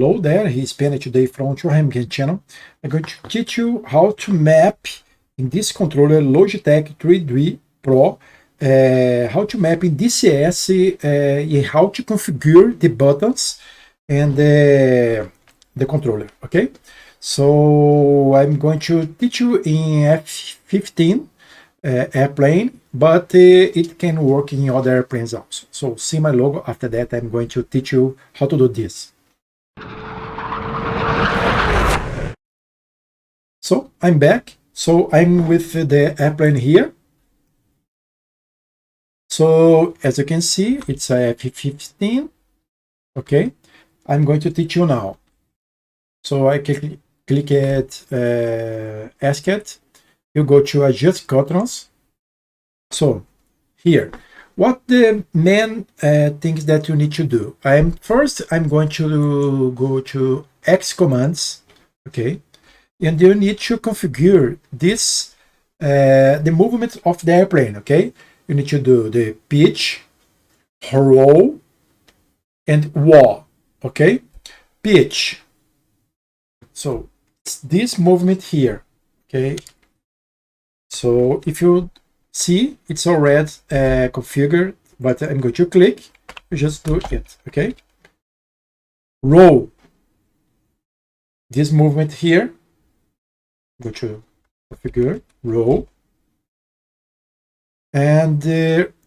Hello there, he's Penny today from Hamilton channel. I'm going to teach you how to map in this controller Logitech 3D Pro, how to map in DCS and how to configure the buttons and the controller, okay? So I'm going to teach you in F15 airplane, but it can work in other airplanes also. So see my logo. After that, I'm going to teach you how to do this. So I'm back. So I'm with the airplane here. So as you can see, it's a F15. Okay, I'm going to teach you now. So I click at Asset. You go to Adjust Controls. So here, what the main things that you need to do? First I'm going to go to X commands. Okay. And you need to configure this, the movement of the airplane, okay? You need to do the pitch, roll, and yaw, okay? Pitch. So it's this movement here, okay? So if you see, it's already configured, but I'm going to click, you just do it, okay? Roll. This movement here. Go to configure, roll, and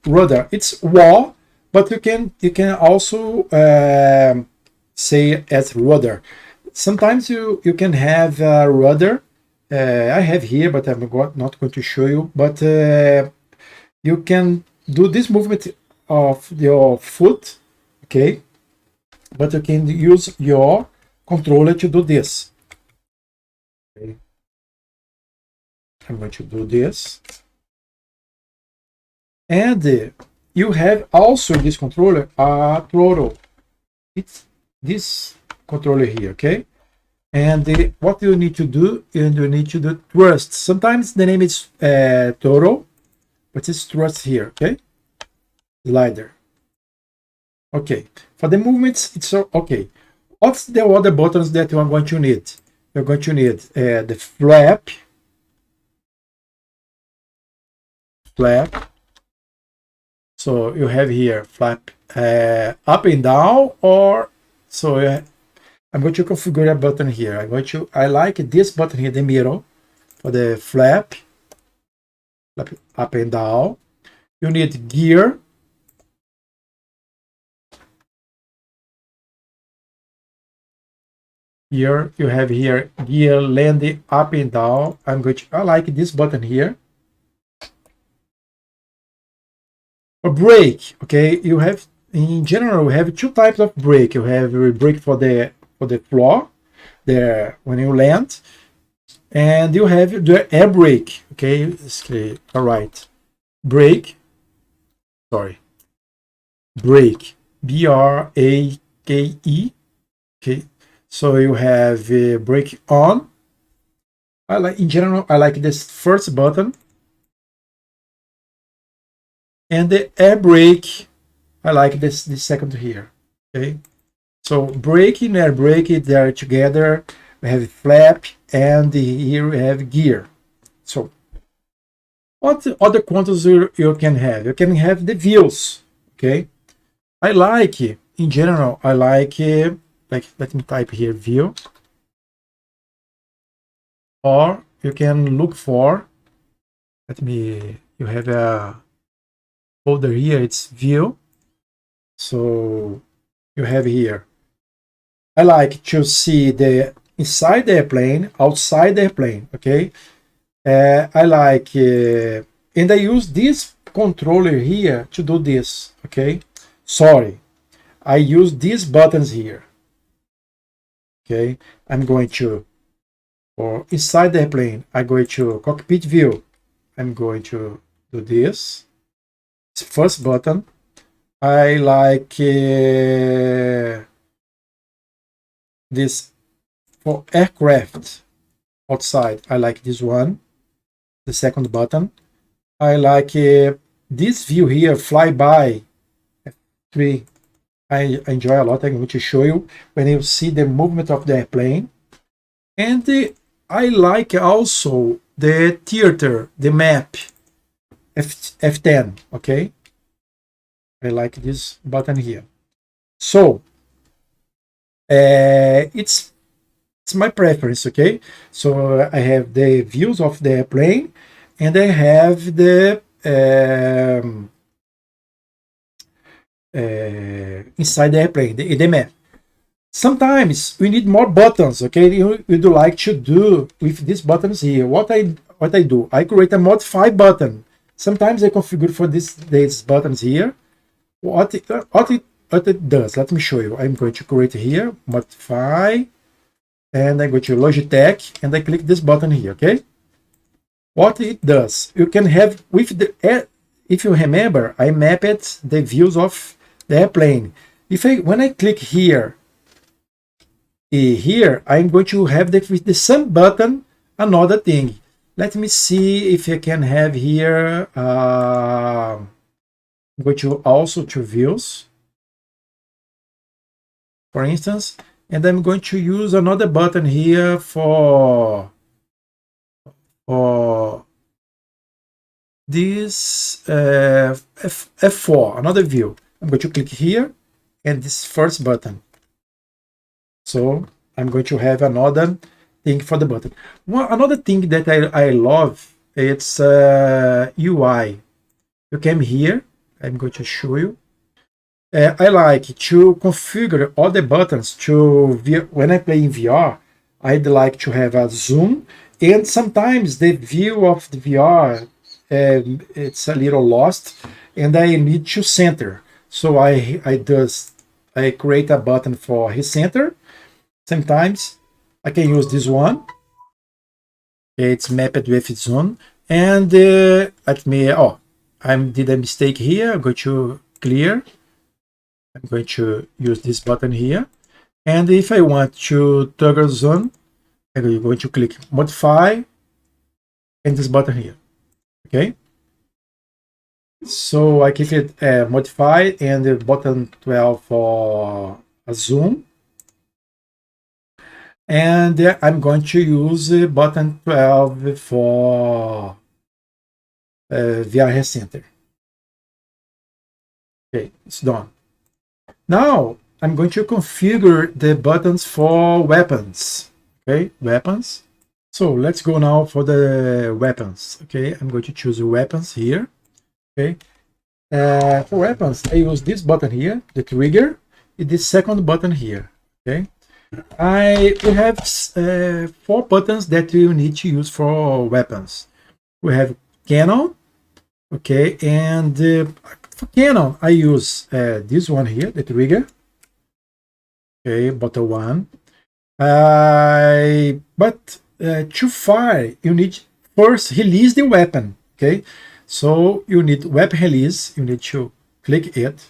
rudder. It's yaw, but you can also say as rudder. Sometimes you can have a rudder. I have here, but I'm not going to show you. But you can do this movement of your foot, okay? But you can use your controller to do this. Okay. I'm going to do this. And you have also this controller a throttle. It's this controller here, okay? And what you need to do, and you need to do thrust. Sometimes the name is throttle, but it's thrust here, okay? Slider. Okay. For the movements, it's okay. What's the other buttons that you are going to need? You're going to need the flap. So you have here flap up and down, or so I'm going to configure a button here. I like this button here, the middle, for the flap up and down. You need gear. Here you have here gear landing up and down. I like this button here. A brake, okay? You have, in general, we have two types of brake. You have a brake for the floor, there when you land, and you have the air brake, okay? All right, brake. Sorry, brake. B-R-A-K-E. Okay, so you have brake on. In general, I like this first button. And the air brake, I like this second here, okay? So brake and air brake, they're together. We have flap, and here we have gear. So what other controls you can have? You can have the views, okay? I like, in general, I like let me type here, view. Or you can look for, you have a folder here, it's view. So you have here, I like to see the inside the airplane, outside the airplane, okay? I like, and I use this controller here to do this, okay? Sorry, I use these buttons here, okay? I'm going to, for inside the airplane, I go to cockpit view. I'm going to do this. First button. I like this for aircraft outside. I like this one, the second button. I like this view here, flyby 3. I enjoy a lot. I'm going to show you when you see the movement of the airplane. And I like also the theater, the map, F10, okay? I like this button here. So it's my preference, okay? So I have the views of the airplane, and I have the inside the airplane, the map. Sometimes we need more buttons, okay? You'd like to do with these buttons here. What I do, I create a modify button. Sometimes I configure for these buttons here. What it does, let me show you. I'm going to create here, modify, and I go to Logitech, and I click this button here, okay? What it does, you can have with the, if you remember, I mapped the views of the airplane. When I click here, I'm going to have with the same button another thing. Let me see if I can have here. I'm going to also to views, for instance, and I'm going to use another button here for this F4, another view. I'm going to click here and this first button. So I'm going to have another thing for the button. Another thing that I love, it's UI. You came here, I'm going to show you. I like to configure all the buttons to, when I play in VR, I'd like to have a zoom, and sometimes the view of the VR, it's a little lost, and I need to center. So I create a button for recenter. Sometimes I can use this one. It's mapped with zoom, and let me. Oh, I did a mistake here. I'm going to clear. I'm going to use this button here, and if I want to toggle zoom, I'm going to click modify and this button here. Okay. So I click it modify and the button 12 for a zoom. And I'm going to use button 12 for VR Recenter. Okay, it's done. Now I'm going to configure the buttons for weapons. Okay, weapons. So let's go now for the weapons. Okay, I'm going to choose weapons here. Okay, for weapons, I use this button here, the trigger, and this second button here. Okay. We have 4 buttons that you need to use for weapons. We have cannon, okay, and for cannon I use this one here, the trigger, okay, button 1. But to fire, you need first release the weapon, okay. So you need weapon release. You need to click it.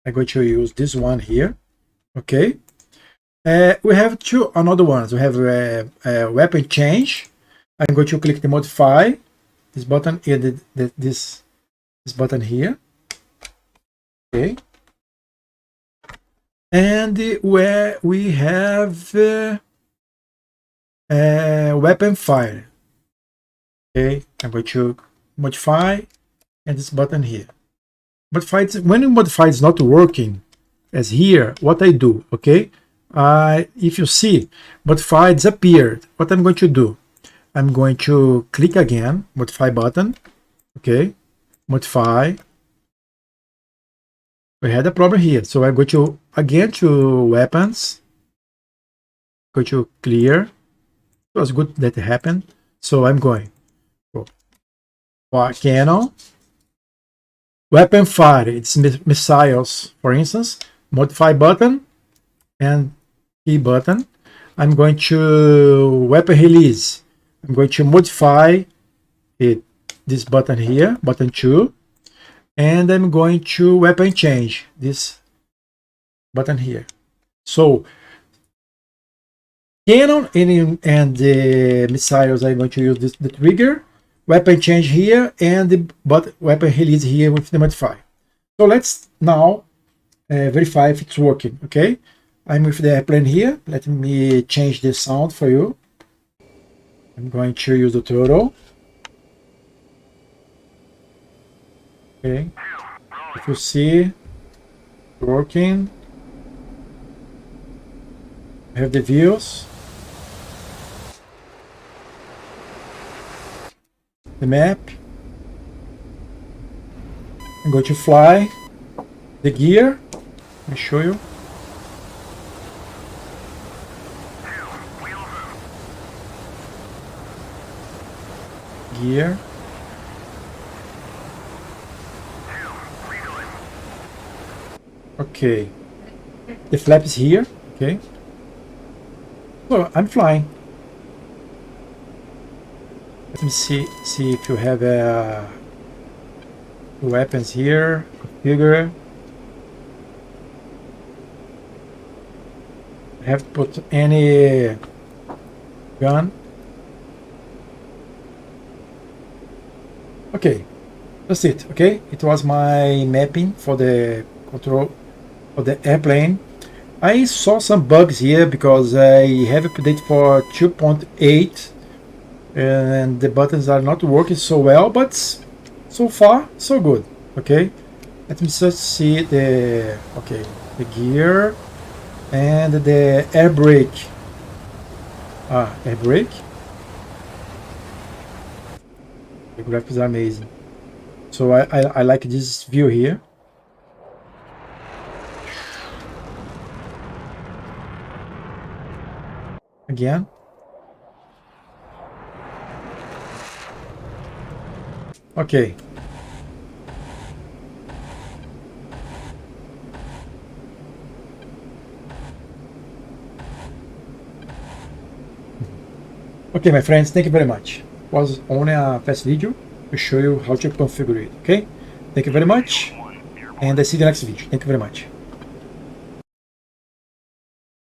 I'm going to use this one here, okay. We have another ones. We have weapon change. I'm going to click the modify, this button and this button here. Okay. And where we have weapon fire. Okay, I'm going to modify and this button here. Modify, when you modify is not working, as here, what I do, okay? If you see, modify disappeared. What I'm going to do, I'm going to click again, modify button, okay, modify. We had a problem here, so I'm going to again to weapons, go to clear. It was good that it happened, so I'm going for cannon, weapon fire, it's missiles, for instance, modify button and key button. I'm going to weapon release. I'm going to modify it, this button here, button 2, and I'm going to weapon change, this button here. So cannon and the missiles, I'm going to use the trigger, weapon change here, and the weapon release here with the modify. So let's now verify if it's working. Okay, I'm with the airplane here. Let me change the sound for you. I'm going to use the turtle. Okay, if you see working, I have the views, the map. I'm going to fly the gear. Let me show you. Gear. Okay. The flap is here. Okay. So I'm flying. Let me see if you have weapons here. Configure. I have to put any gun. Okay, that's it. Okay, it was my mapping for the control of the airplane. I saw some bugs here because I have updated for 2.8 and the buttons are not working so well, but so far so good. Okay, let me just see the gear and the air brake. Air brake. The graphics are amazing. So I like this view here. Again. Okay. Okay, my friends, thank you very much. It was only a fast video to show you how to configure it. Okay, thank you very much, and I see you in the next video. Thank you very much.